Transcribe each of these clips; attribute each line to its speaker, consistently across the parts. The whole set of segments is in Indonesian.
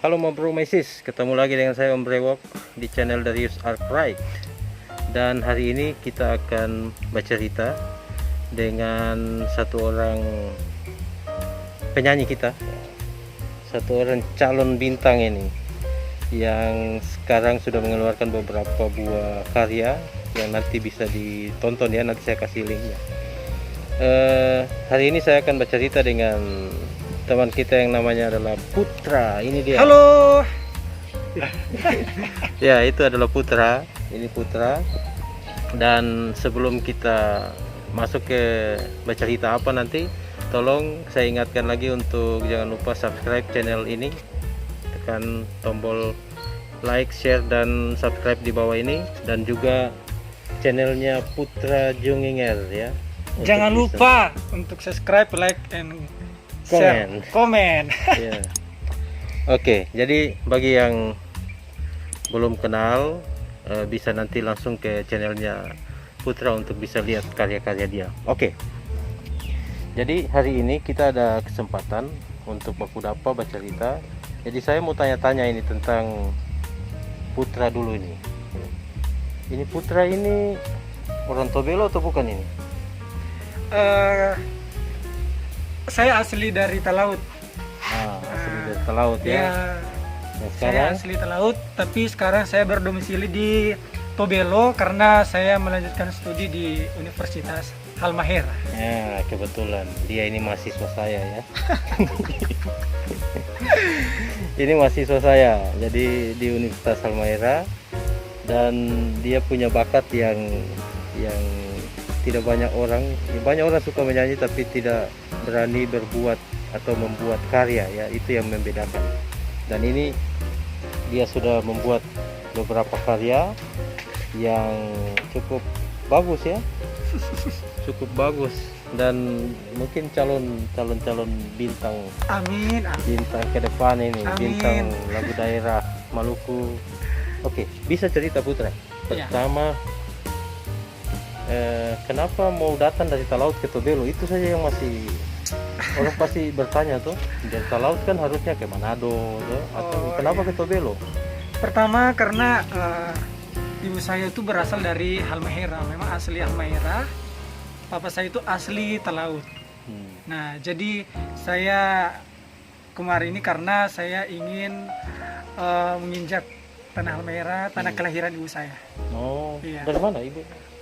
Speaker 1: Halo Bro Mesis, ketemu lagi dengan saya Om Brewok di channel Darius Arkwright. Dan hari ini kita akan bercerita dengan satu orang penyanyi kita, satu orang calon bintang ini, yang sekarang sudah mengeluarkan beberapa buah karya yang nanti bisa ditonton ya, nanti saya kasih linknya. Hari ini saya akan bercerita dengan teman kita yang namanya adalah Putra. Ini dia.
Speaker 2: Halo.
Speaker 1: Ya, itu adalah Putra. Ini Putra. Dan sebelum kita masuk ke bercerita apa nanti, tolong saya ingatkan lagi untuk jangan lupa subscribe channel ini, tekan tombol like, share, dan subscribe di bawah ini, dan juga channelnya Putra Junginger ya.
Speaker 2: Jangan lupa untuk subscribe, like, and share, komen.
Speaker 1: Ya. Oke, jadi bagi yang belum kenal, bisa nanti langsung ke channelnya Putra untuk bisa lihat karya-karya dia. Oke. Jadi hari ini kita ada kesempatan untuk baku dapa bercerita. Jadi saya mau tanya-tanya ini tentang Putra dulu ini. Ini Putra ini orang Tobelo atau bukan ini?
Speaker 2: Saya asli dari Talaut.
Speaker 1: Asli dari Talaut ya. Nah,
Speaker 2: Saya asli Talaut, tapi sekarang saya berdomisili di Tobelo karena saya melanjutkan studi di Universitas Halmahera.
Speaker 1: Ya, kebetulan dia ini mahasiswa saya ya. Ini mahasiswa saya, jadi di Universitas Halmahera, dan dia punya bakat yang tidak banyak orang. Banyak orang suka menyanyi tapi tidak berani berbuat atau membuat karya ya, itu yang membedakan. Dan ini dia sudah membuat beberapa karya yang cukup bagus ya. Cukup bagus, dan mungkin calon bintang.
Speaker 2: Amin.
Speaker 1: Bintang ke depan ini.
Speaker 2: Amin.
Speaker 1: Bintang lagu daerah Maluku. Oke, bisa cerita Putra pertama, kenapa mau datang dari Talaut ke Tobelo? Itu saja yang masih orang pasti bertanya tuh. Dari Talaut kan harusnya ke Manado tuh, atau kenapa ke Tobelo?
Speaker 2: Pertama karena ibu saya itu berasal dari Halmahera, memang asli Halmahera. Papa saya itu asli Talaut. Nah, jadi saya kemarin ini karena saya ingin menginjak tanah Halmahera, tanah kelahiran ibu saya.
Speaker 1: Oh,
Speaker 2: Iya.
Speaker 1: dari mana ibu?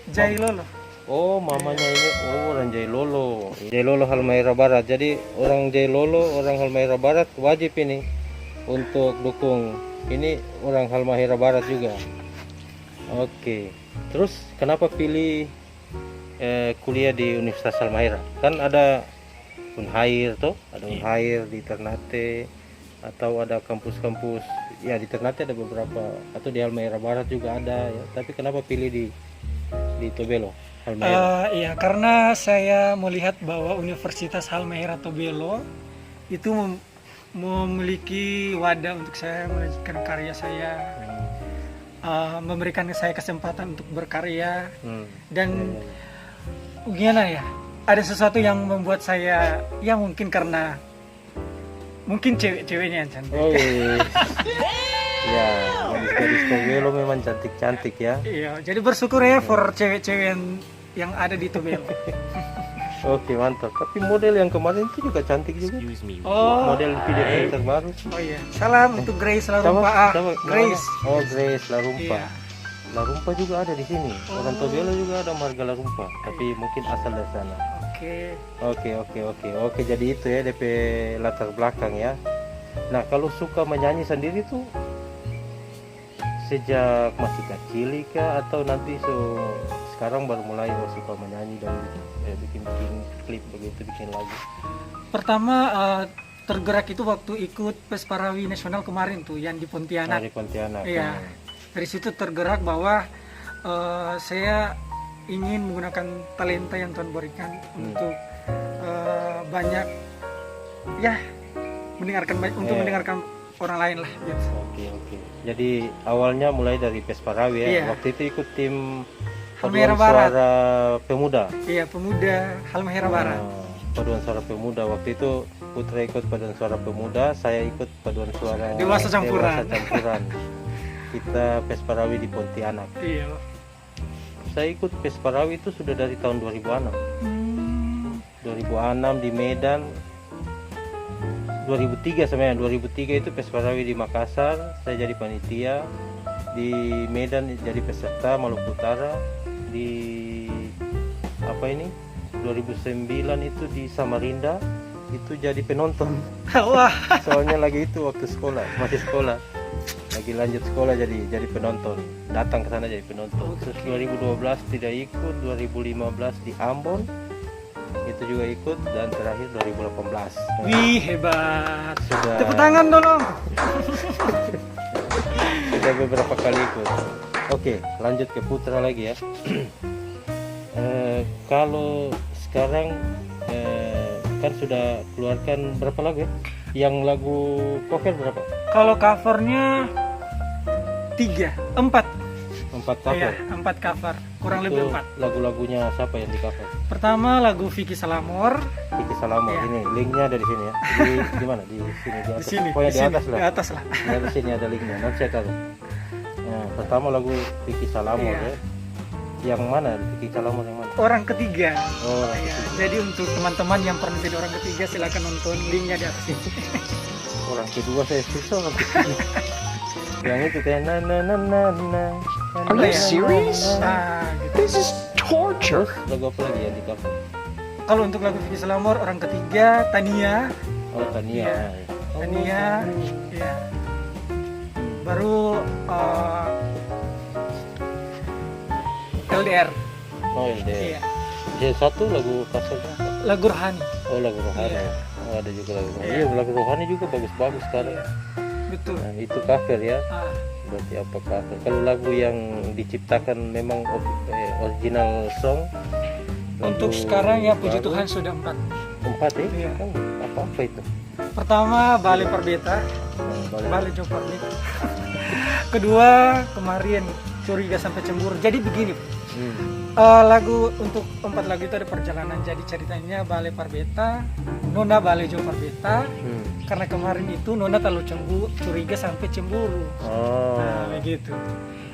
Speaker 2: Jailolo.
Speaker 1: Oh, mamanya ini orang Jailolo. Jailolo Halmahera Barat. Jadi orang Jailolo, orang Halmahera Barat wajib ini untuk dukung. Ini orang Halmahera Barat juga. Oke. Terus kenapa pilih kuliah di Universitas Halmahera? Kan ada Unhair tuh, ada Unhair di Ternate, atau ada kampus-kampus ya di Ternate ada beberapa, atau di Halmahera Barat juga ada ya. Tapi kenapa pilih di Tobelo Halmahera?
Speaker 2: Iya, karena saya melihat bahwa Universitas Halmahera Tobelo itu memiliki wadah untuk saya melanjutkan karya saya, memberikan saya kesempatan untuk berkarya, dan gimana ya, ada sesuatu yang membuat saya, ya mungkin karena mungkin cewek-ceweknya yang cantik.
Speaker 1: Oh iya. Ya, gadis Tobelo memang cantik-cantik ya.
Speaker 2: Iya, jadi bersyukur ya for cewek-cewek yang ada di Tobelo.
Speaker 1: Oke, mantap. Tapi model yang kemarin itu juga cantik juga.
Speaker 2: Oh,
Speaker 1: Model video yang terbaru.
Speaker 2: oh iya. Salam untuk Grace Larumpa. Grace.
Speaker 1: Oh, Grace Larumpa.
Speaker 2: Iya.
Speaker 1: Larumpa juga ada di sini. Orang Tobelo juga ada marga Larumpa, tapi mungkin asal dari sana.
Speaker 2: Oke.
Speaker 1: Oke, jadi itu ya DP latar belakang ya. Nah, kalau suka menyanyi sendiri tuh sejak masih kecil kah, atau nanti sekarang baru mulai suka menyanyi dan bikin klip begitu, bikin lagu?
Speaker 2: Pertama tergerak itu waktu ikut Pesparawi Nasional kemarin tuh yang di Pontianak.
Speaker 1: Dari Pontianak.
Speaker 2: Iya. Dari situ tergerak bahwa saya ingin menggunakan talenta yang Tuhan berikan untuk banyak ya mendengarkan orang lain lah gitu.
Speaker 1: Oke. Jadi awalnya mulai dari Pesparawi ya.
Speaker 2: Iya.
Speaker 1: Waktu itu ikut tim
Speaker 2: Halmahera
Speaker 1: Paduan
Speaker 2: Barat.
Speaker 1: Suara Pemuda.
Speaker 2: Iya, pemuda Halmahera Barat.
Speaker 1: paduan suara pemuda. Waktu itu Putra ikut paduan suara pemuda, saya ikut paduan suara
Speaker 2: Dewasa campuran.
Speaker 1: Dewasa campuran. Kita Pesparawi di Pontianak.
Speaker 2: Iya.
Speaker 1: Saya ikut Pesparawi itu sudah dari tahun 2006. 2006 di Medan. 2003 sebenarnya. 2003 itu Pesparawi di Makassar, saya jadi panitia. Di Medan jadi peserta Maluku Utara. Di apa ini? 2009 itu di Samarinda itu jadi penonton.
Speaker 2: Wah.
Speaker 1: Soalnya lagi itu waktu sekolah, masih sekolah. Lagi lanjut sekolah jadi penonton. Datang ke sana jadi penonton. Terus 2012 tidak ikut, 2015 di Ambon itu juga ikut, dan terakhir 2018.
Speaker 2: Wih, hebat.
Speaker 1: Sudah.
Speaker 2: Tepuk tangan dong.
Speaker 1: Sudah beberapa kali ikut. Oke, lanjut ke Putra lagi ya. Kalau sekarang kan sudah keluarkan berapa lagu ya? Yang lagu cover berapa?
Speaker 2: Kalau covernya 4
Speaker 1: cover.
Speaker 2: Iya, 4 cover, kurang
Speaker 1: Itu
Speaker 2: lebih 4.
Speaker 1: Lagu-lagunya siapa yang di cover?
Speaker 2: Pertama lagu Vicky Salamor.
Speaker 1: Vicky Salamor.
Speaker 2: Iya.
Speaker 1: Ini linknya ada di sini ya. Di mana? Di sini di atas.
Speaker 2: Di sini.
Speaker 1: Pokoknya di atas
Speaker 2: Di
Speaker 1: lah.
Speaker 2: atas lah.
Speaker 1: Ya, di sini ada linknya. Nanti saya taruh. Nah, pertama lagu Vicky Salamor
Speaker 2: Iya.
Speaker 1: ya. Yang mana? Vicky Salamor yang mana?
Speaker 2: Orang ketiga.
Speaker 1: Oh,
Speaker 2: Iya. Jadi untuk teman-teman yang pernah jadi orang ketiga silakan nonton linknya di atas ini.
Speaker 1: orang kedua saya susah, orang ketiga. Yang itu kayak na na na na na.
Speaker 3: Are you serious?
Speaker 2: Nah, gitu.
Speaker 3: This is torture.
Speaker 1: Lagu apa lagi yang di cover?
Speaker 2: Kalau untuk lagu Vicky Salamor orang ketiga, Tania.
Speaker 1: Oh, Tania.
Speaker 2: Iya. Tania. Ya. Baru LDR.
Speaker 1: Oh, LDR.
Speaker 2: Iya.
Speaker 1: Jadi satu lagu covernya apa?
Speaker 2: Lagu Rohani.
Speaker 1: Oh, lagu Rohani.
Speaker 2: Iya.
Speaker 1: Oh, ada juga lagu Rohani.
Speaker 2: Iya.
Speaker 1: Iya, lagu Rohani juga bagus-bagus sekarang.
Speaker 2: Iya. Betul.
Speaker 1: Nah, itu cover ya.
Speaker 2: Ah,
Speaker 1: Berarti apa cover? Kalau lagu yang diciptakan memang original song.
Speaker 2: untuk
Speaker 1: lagu
Speaker 2: sekarang ya puji
Speaker 1: baru,
Speaker 2: Tuhan sudah 4.
Speaker 1: 4 ya?
Speaker 2: Iya.
Speaker 1: Oh, apa itu?
Speaker 2: Pertama Bale Parbeta,
Speaker 1: Oh, balik.
Speaker 2: Bale Jo Parbeta. Kedua kemarin Curiga Sampai Cemburu. Jadi begini, lagu untuk 4 lagu itu ada perjalanan. Jadi ceritanya Bale Parbeta, Nona Bale Jo Parbeta. Karena kemarin itu Nona terlalu curiga sampai cemburu.
Speaker 1: Oh.
Speaker 2: Nah, begitu.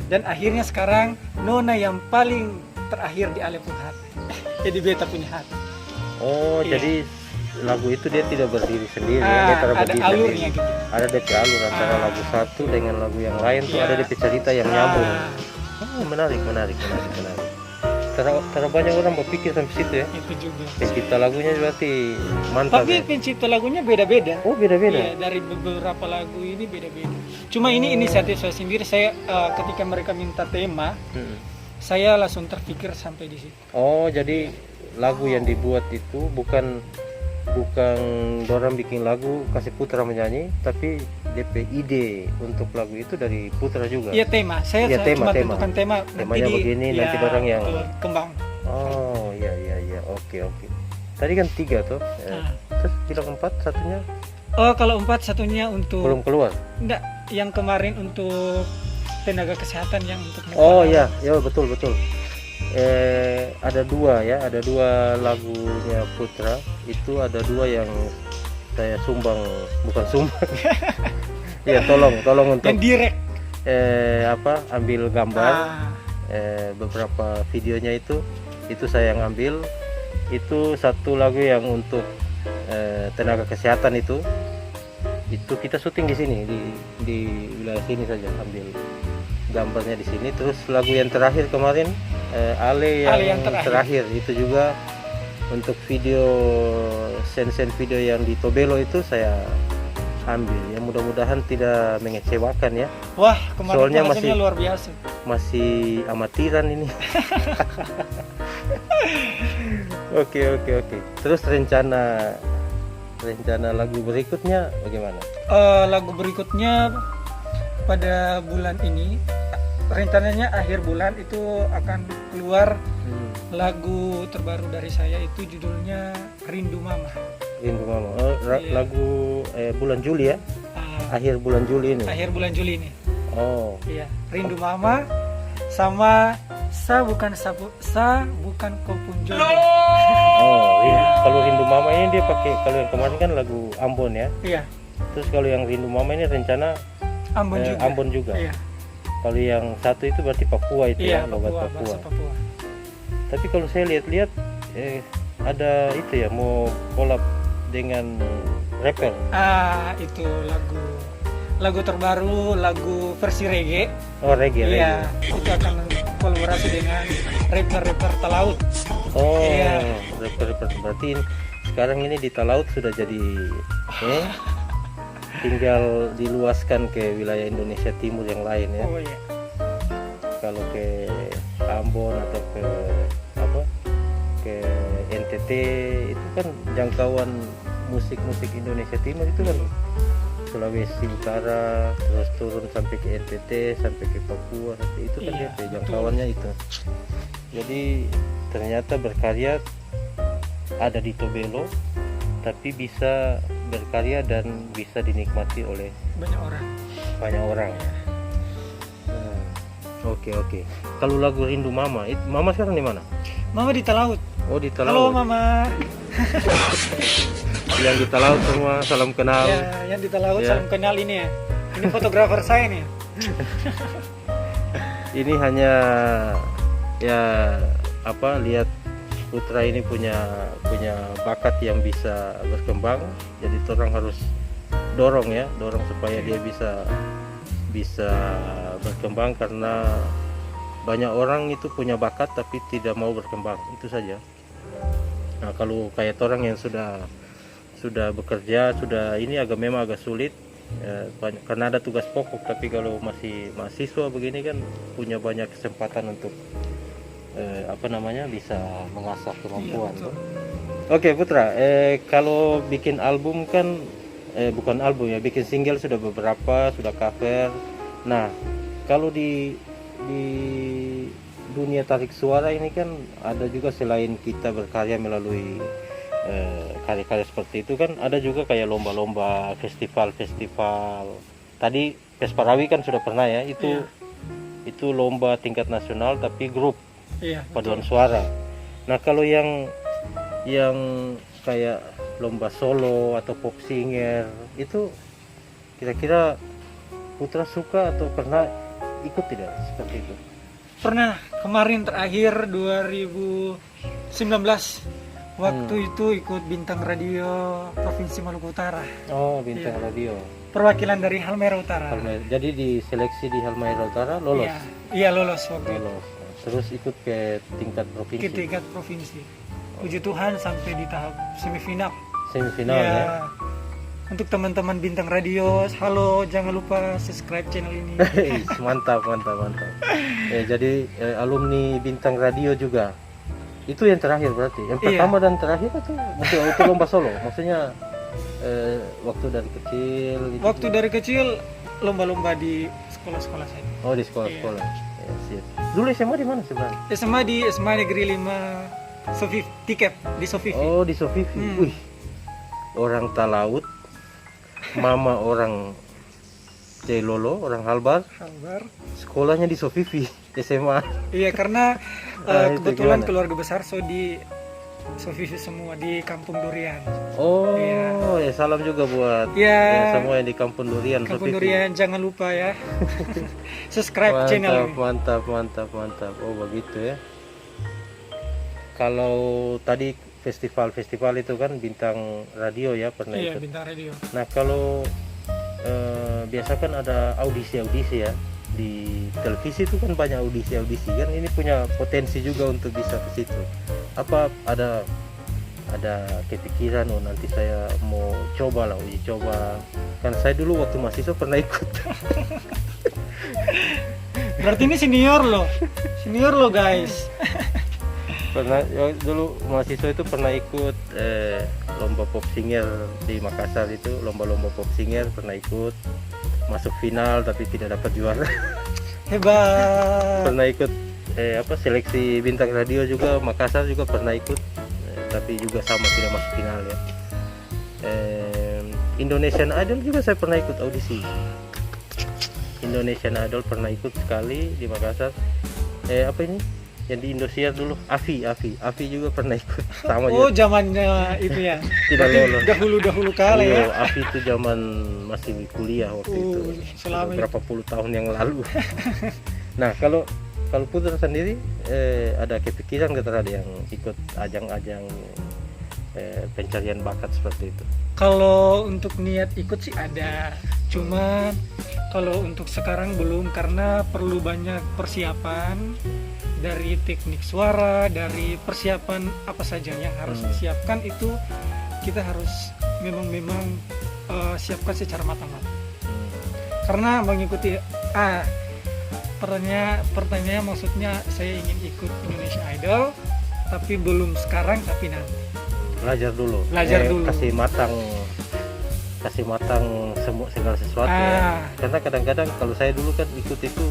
Speaker 2: Dan akhirnya sekarang Nona yang paling terakhir di Ale pun hati. Jadi beta punya hati.
Speaker 1: Oh,
Speaker 2: Iya.
Speaker 1: jadi lagu itu dia tidak berdiri sendiri,
Speaker 2: Ah,
Speaker 1: dia taruh
Speaker 2: ada
Speaker 1: berdiri
Speaker 2: alurnya
Speaker 1: sendiri.
Speaker 2: gitu.
Speaker 1: Ada DP alur antara
Speaker 2: Ah.
Speaker 1: lagu satu dengan lagu yang lain tuh
Speaker 2: Iya.
Speaker 1: ada DP cerita yang nyambung.
Speaker 2: Ah,
Speaker 1: Oh, menarik. Karena banyak orang berpikir sampai situ ya.
Speaker 2: itu juga.
Speaker 1: Pencipta lagunya berarti mantap.
Speaker 2: Tapi
Speaker 1: Ya?
Speaker 2: pencipta lagunya beda-beda.
Speaker 1: Oh, beda-beda.
Speaker 2: Iya, dari beberapa lagu ini beda-beda. Cuma ini inisiatif saya sendiri. Saya ketika mereka minta tema, saya langsung terpikir sampai di situ.
Speaker 1: Oh, jadi lagu yang dibuat itu bukan dorang bikin lagu kasih Putra menyanyi, tapi DP ide untuk lagu itu dari Putra juga.
Speaker 2: Iya tema. Saya
Speaker 1: Iya,
Speaker 2: cuma
Speaker 1: tema.
Speaker 2: tentukan tema.
Speaker 1: Temanya begini, nanti dorang yang
Speaker 2: betul, kembang.
Speaker 1: Oh, iya. Oke. Tadi kan 3 tuh.
Speaker 2: Nah.
Speaker 1: Terus bilang 4, satunya
Speaker 2: Oh, kalau 4 satunya untuk
Speaker 1: belum keluar.
Speaker 2: enggak, yang kemarin untuk tenaga kesehatan yang untuk
Speaker 1: Oh iya, betul. Ada 2 ya, ada 2 lagunya Putra. Itu ada 2 yang saya bukan sumbang. Ya, tolong untuk
Speaker 2: yang direct.
Speaker 1: ambil gambar.
Speaker 2: Ah,
Speaker 1: Beberapa videonya itu saya yang ambil. Itu satu lagu yang untuk tenaga kesehatan itu kita syuting di sini di wilayah sini saja, ambil gambarnya di sini. Terus lagu yang terakhir kemarin Ale yang terakhir itu juga untuk video sen video yang di Tobelo itu saya ambil. Ya, mudah-mudahan tidak mengecewakan ya.
Speaker 2: wah, kemarin
Speaker 1: Soalnya
Speaker 2: hasilnya
Speaker 1: masih-
Speaker 2: luar biasa.
Speaker 1: Masih amatiran ini. Oke. Terus rencana lagu berikutnya bagaimana?
Speaker 2: Lagu berikutnya pada bulan ini, rencananya akhir bulan itu akan keluar lagu terbaru dari saya, itu judulnya Rindu Mama.
Speaker 1: Rindu Mama.
Speaker 2: Iya.
Speaker 1: Lagu bulan Juli ya?
Speaker 2: Ah,
Speaker 1: Akhir bulan Juli ini.
Speaker 2: akhir bulan Juli ini.
Speaker 1: Oh.
Speaker 2: Iya, Rindu Mama sama Sa bukan kau pun jodoh.
Speaker 1: Oh, kalau Rindu Mama ini dia pakai, kalau yang kemarin kan lagu Ambon ya.
Speaker 2: Iya,
Speaker 1: Terus kalau yang Rindu Mama ini rencana
Speaker 2: Ambon juga.
Speaker 1: Ambon juga.
Speaker 2: Iya,
Speaker 1: Kalau yang satu itu berarti Papua itu
Speaker 2: iya,
Speaker 1: ya, logat
Speaker 2: Papua,
Speaker 1: Papua.
Speaker 2: bahasa Papua.
Speaker 1: Tapi kalau saya lihat-lihat ada itu ya, mau collab dengan rapper.
Speaker 2: Itu lagu terbaru, lagu versi reggae.
Speaker 1: Oh, reggae.
Speaker 2: Iya, itu akan kolaborasi dengan rapper Talaut.
Speaker 1: Oh,
Speaker 2: Iya.
Speaker 1: rapper. Berarti sekarang ini di Talaut sudah jadi tinggal diluaskan ke wilayah Indonesia Timur yang lain ya.
Speaker 2: Oh iya.
Speaker 1: Kalau ke Ambon atau ke NTT itu kan jangkauan musik Indonesia Timur itu kan Sulawesi Utara, terus turun sampai ke NTT, sampai ke Papua, itu kan
Speaker 2: Iya,
Speaker 1: dia jangkauannya itu. Jadi ternyata berkarya ada di Tobelo, tapi bisa berkarya dan bisa dinikmati oleh
Speaker 2: Banyak orang.
Speaker 1: Nah, oke. Kalau lagu Rindu Mama, Mama sekarang di mana?
Speaker 2: Mama di Talaut.
Speaker 1: Oh, di
Speaker 2: Halo
Speaker 1: Talaut.
Speaker 2: Mama.
Speaker 1: Yang di Talaut semua salam kenal.
Speaker 2: Ya, yang di Talaut
Speaker 1: Ya.
Speaker 2: salam kenal ini ya. Ini fotografer saya nih.
Speaker 1: Ini hanya lihat putra ini punya bakat yang bisa berkembang, jadi orang harus dorong supaya dia bisa berkembang, karena banyak orang itu punya bakat tapi tidak mau berkembang, itu saja. Nah, kalau kayak orang yang sudah bekerja, ini memang agak sulit karena ada tugas pokok, tapi kalau masih mahasiswa begini kan punya banyak kesempatan untuk bisa mengasah kemampuan.
Speaker 2: Iya, betul.
Speaker 1: Oke Putra, kalau bikin album kan bukan album ya, bikin single sudah beberapa, sudah cover. Nah, kalau di dunia tarik suara ini kan ada juga, selain kita berkarya melalui karya-karya seperti itu kan ada juga kayak lomba-lomba, festival. Tadi Pesparawi kan sudah pernah ya, itu lomba tingkat nasional tapi grup.
Speaker 2: Iya.
Speaker 1: Paduan suara. Nah, kalau yang kayak lomba solo atau pop singer itu kira-kira Putra suka atau pernah ikut tidak seperti itu?
Speaker 2: Pernah, kemarin terakhir 2019 waktu itu ikut Bintang Radio Provinsi Maluku Utara.
Speaker 1: Oh, Bintang Radio.
Speaker 2: Perwakilan dari Halmahera Utara.
Speaker 1: Jadi diseleksi di Halmahera Utara lolos.
Speaker 2: Iya lolos waktu itu.
Speaker 1: Lolos. Terus ikut ke tingkat provinsi.
Speaker 2: Ke tingkat provinsi. Puji Tuhan sampai di tahap semifinal.
Speaker 1: Semifinal
Speaker 2: Iya.
Speaker 1: ya.
Speaker 2: Untuk teman-teman Bintang Radio, halo, jangan lupa subscribe channel ini.
Speaker 1: mantap. Jadi alumni Bintang Radio juga. Itu yang terakhir berarti. Yang pertama dan terakhir atau itu lomba solo? Maksudnya waktu dari kecil gitu.
Speaker 2: Waktu dari kecil lomba-lomba di sekolah-sekolah saya.
Speaker 1: Oh, di sekolah-sekolah. Ya, siap. Dulu SMA di mana sebenarnya?
Speaker 2: SMA di SMA Negeri 5 Sofifi, Tikep di Sofifi.
Speaker 1: Oh, di Sofifi. Wih. Orang Talaut. Mama orang Jailolo, orang Halbar. Sekolahnya di Sofifi, SMA.
Speaker 2: Iya, karena
Speaker 1: itu
Speaker 2: kebetulan
Speaker 1: gimana?
Speaker 2: keluarga besar di Sofifi semua di Kampung Durian.
Speaker 1: Oh,
Speaker 2: Iya.
Speaker 1: ya salam juga buat
Speaker 2: Iya.
Speaker 1: semua yang di Kampung Durian.
Speaker 2: Kampung
Speaker 1: Sofifi.
Speaker 2: Durian, jangan lupa ya. Subscribe channel ini.
Speaker 1: Mantap. Oh, begitu ya. Kalau tadi festival itu kan Bintang Radio ya pernah
Speaker 2: Iya,
Speaker 1: ikut.
Speaker 2: Bintang Radio.
Speaker 1: Nah, kalau biasa kan ada audisi ya di televisi, itu kan banyak audisi kan, ini punya potensi juga untuk bisa ke situ. Apa ada kepikiran, nanti saya mau uji coba, kan saya dulu waktu mahasiswa pernah ikut.
Speaker 2: Berarti ini senior loh guys.
Speaker 1: Pernah dulu mahasiswa itu pernah ikut lomba pop singer di Makassar, itu lomba pop singer pernah ikut, masuk final tapi tidak dapat juara.
Speaker 2: Hebat.
Speaker 1: Pernah ikut seleksi Bintang Radio juga Makassar, juga pernah ikut tapi juga sama tidak masuk final ya. Indonesian Idol juga saya pernah ikut audisi. Indonesian Idol pernah ikut sekali di Makassar. yang di Indosiar dulu, Avi juga pernah ikut sama
Speaker 2: Oh,
Speaker 1: juga.
Speaker 2: zamannya itu ya.
Speaker 1: Tidak lolos.
Speaker 2: Dahulu kala
Speaker 1: Iya,
Speaker 2: ya.
Speaker 1: Avi itu zaman masih kuliah waktu itu.
Speaker 2: Selama
Speaker 1: Berapa puluh tahun yang lalu. Nah, kalau Putra sendiri ada kepikiran nggak terhadap yang ikut ajang-ajang pencarian bakat seperti itu?
Speaker 2: Kalau untuk niat ikut sih ada. Cuman kalau untuk sekarang belum, karena perlu banyak persiapan dari teknik suara, dari persiapan apa saja yang harus disiapkan itu kita harus memang siapkan secara matang-matang. Karena mengikuti pertanyaan maksudnya saya ingin ikut Indonesia Idol, tapi belum sekarang, tapi nanti.
Speaker 1: Belajar dulu. Kasih matang semua segala sesuatu ya. Karena kadang-kadang kalau saya dulu kan ikut itu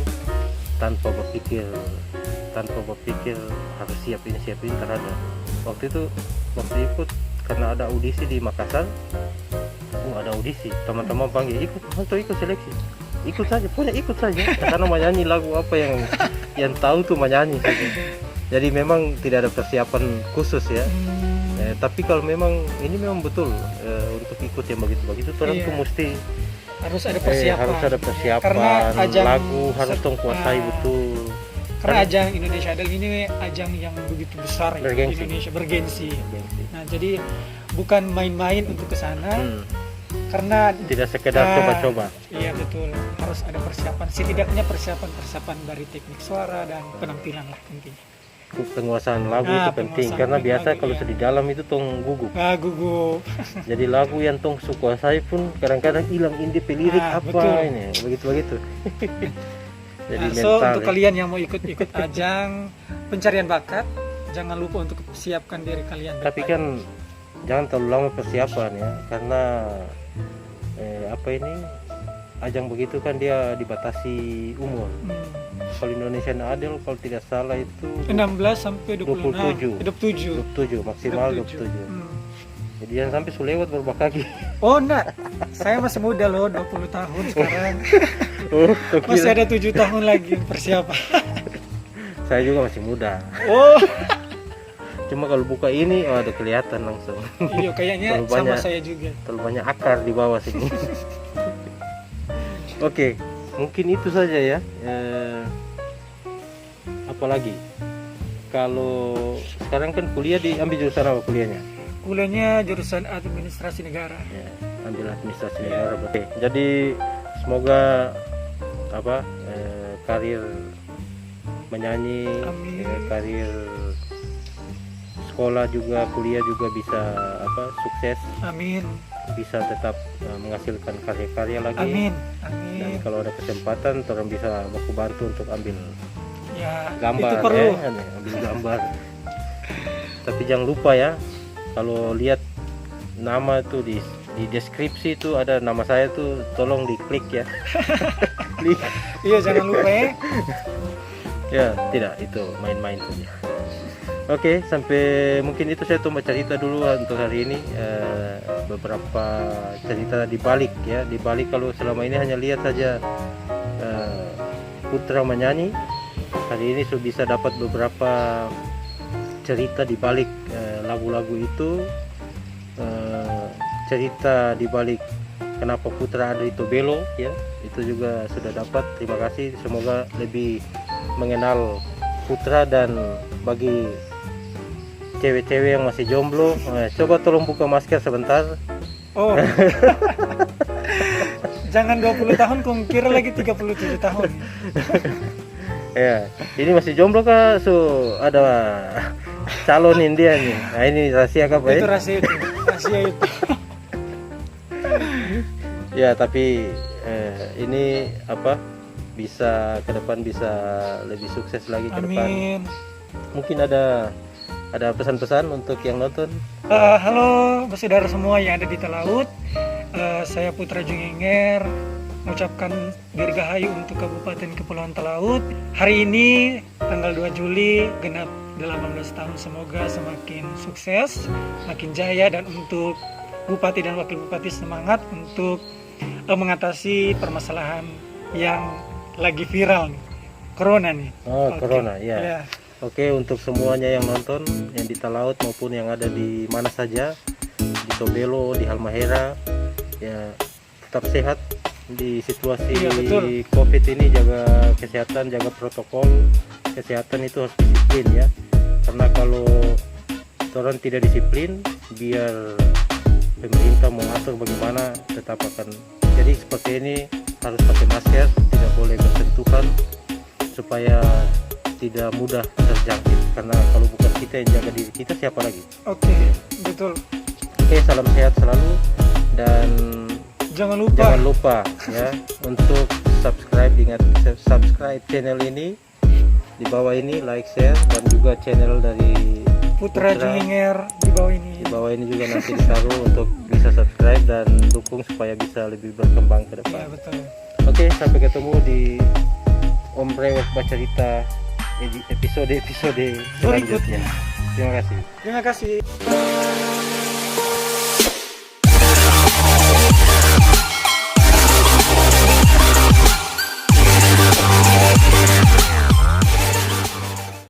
Speaker 1: tanpa berpikir harus siap ini terhadap. Waktu ikut karena ada audisi di Makassar. Ada audisi, teman-teman panggil ikut seleksi. Ikut saja karena menyanyi lagu apa yang tahu tuh menyanyi saja. Jadi memang tidak ada persiapan khusus ya. Tapi kalau memang ini memang betul untuk ikut yang begitu orang tuh mesti
Speaker 2: harus ada persiapan. Karena ajang
Speaker 1: lagu harus kuasai betul.
Speaker 2: Karena ajang Indonesia Idol ini ajang yang begitu besar di Indonesia, bergensi. Nah, jadi bukan main-main untuk ke sana. Karena
Speaker 1: tidak sekedar coba-coba.
Speaker 2: Iya betul, harus ada persiapan. Setidaknya persiapan dari teknik suara dan penampilan lah intinya.
Speaker 1: Penguasaan lagu itu penting karena biasa kalau di dalam itu tong gugup.
Speaker 2: Gugup.
Speaker 1: Jadi lagu yang tong kuasai pun kadang-kadang hilang indie lirik
Speaker 2: betul.
Speaker 1: ini begitu. Jadi
Speaker 2: untuk kalian yang mau ikut ajang pencarian bakat, jangan lupa untuk siapkan diri kalian.
Speaker 1: Tapi kan jangan terlalu lama persiapan ya, karena ajang begitu kan dia dibatasi umur. Kalau Indonesian Idol kalau tidak salah itu
Speaker 2: 16 sampai 27
Speaker 1: maksimal 27. Jadi jangan sampai lewat berbak kaki.
Speaker 2: Oh enggak, saya masih muda loh, 20 tahun sekarang. Masih ada 7 tahun lagi persiapan.
Speaker 1: Saya juga masih muda.
Speaker 2: Oh.
Speaker 1: Cuma kalau buka ini ada kelihatan langsung.
Speaker 2: Iya, kayaknya sama saya juga.
Speaker 1: Terlalu banyak akar di bawah sini. Oke, mungkin itu saja ya. Apalagi kalau sekarang kan kuliah diambil jurusan apa kuliahnya?
Speaker 2: Kuliahnya jurusan administrasi negara.
Speaker 1: Ya, ambil administrasi negara. Oke, jadi semoga karir menyanyi, karir sekolah juga, kuliah juga bisa sukses.
Speaker 2: Amin.
Speaker 1: Bisa tetap menghasilkan karya-karya lagi.
Speaker 2: Amin.
Speaker 1: Dan kalau ada kesempatan, orang bisa baku bantu untuk ambil gambar.
Speaker 2: Itu perlu.
Speaker 1: Ambil gambar. Tapi jangan lupa ya, kalau lihat nama tuh di deskripsi itu ada nama saya tuh, tolong diklik ya.
Speaker 2: Iya, jangan lupa ya.
Speaker 1: Ya, tidak, itu main-main saja. Oke, sampai mungkin itu saya coba cerita dulu untuk hari ini, beberapa cerita di balik kalau selama ini hanya lihat saja Putra menyanyi. Hari ini sudah bisa dapat beberapa cerita di balik lagu-lagu itu, cerita di balik kenapa Putra ada di Tobelo ya, itu juga sudah dapat. Terima kasih, semoga lebih mengenal Putra. Dan bagi cewek-cewek yang masih jomblo, coba tolong buka masker sebentar.
Speaker 2: Oh. Jangan 20 tahun, kong kira lagi 37 tahun.
Speaker 1: Ya, ini masih jomblo kah? Ada calonin dia nih. Nah, ini rahasia apa ya?
Speaker 2: Itu rahasia itu.
Speaker 1: Ya, tapi ini bisa ke depan bisa lebih sukses lagi ke depan.
Speaker 2: Amin.
Speaker 1: Mungkin ada pesan-pesan untuk yang nonton.
Speaker 2: Halo saudara semua yang ada di Talaut. Saya Putra Junginger mengucapkan dirgahayu untuk Kabupaten Kepulauan Talaut. Hari ini tanggal 2 Juli genap 18 tahun, semoga semakin sukses, makin jaya, dan untuk Bupati dan Wakil Bupati semangat untuk mengatasi permasalahan yang lagi viral nih, Corona nih.
Speaker 1: Corona ya. Oke, untuk semuanya yang nonton, yang di Talaut maupun yang ada di mana saja, di Tobelo, di Halmahera, ya tetap sehat di situasi
Speaker 2: Iya, betul.
Speaker 1: COVID ini. Jaga kesehatan, jaga protokol kesehatan, itu harus disiplin ya. Karena kalau orang tidak disiplin, biar pemerintah mau atur bagaimana, tetap akan jadi seperti ini. Harus pakai masker, tidak boleh bersentuhan supaya tidak mudah terjangkit, karena kalau bukan kita yang jaga diri kita, siapa lagi?
Speaker 2: Oke, betul.
Speaker 1: Oke, salam sehat selalu, dan
Speaker 2: Jangan lupa.
Speaker 1: jangan lupa ya untuk subscribe. Ingat, subscribe channel ini, di bawah ini like, share, dan juga channel dari
Speaker 2: Putra Junginger di bawah ini.
Speaker 1: di bawah ini juga nanti ditaruh untuk bisa subscribe dan dukung supaya bisa lebih berkembang ke
Speaker 2: Iya,
Speaker 1: depan.
Speaker 2: betul.
Speaker 1: Oke, sampai ketemu di Om Rewes Bacarita episode selanjutnya.
Speaker 2: Berikutnya.
Speaker 1: Terima kasih.
Speaker 2: Terima kasih.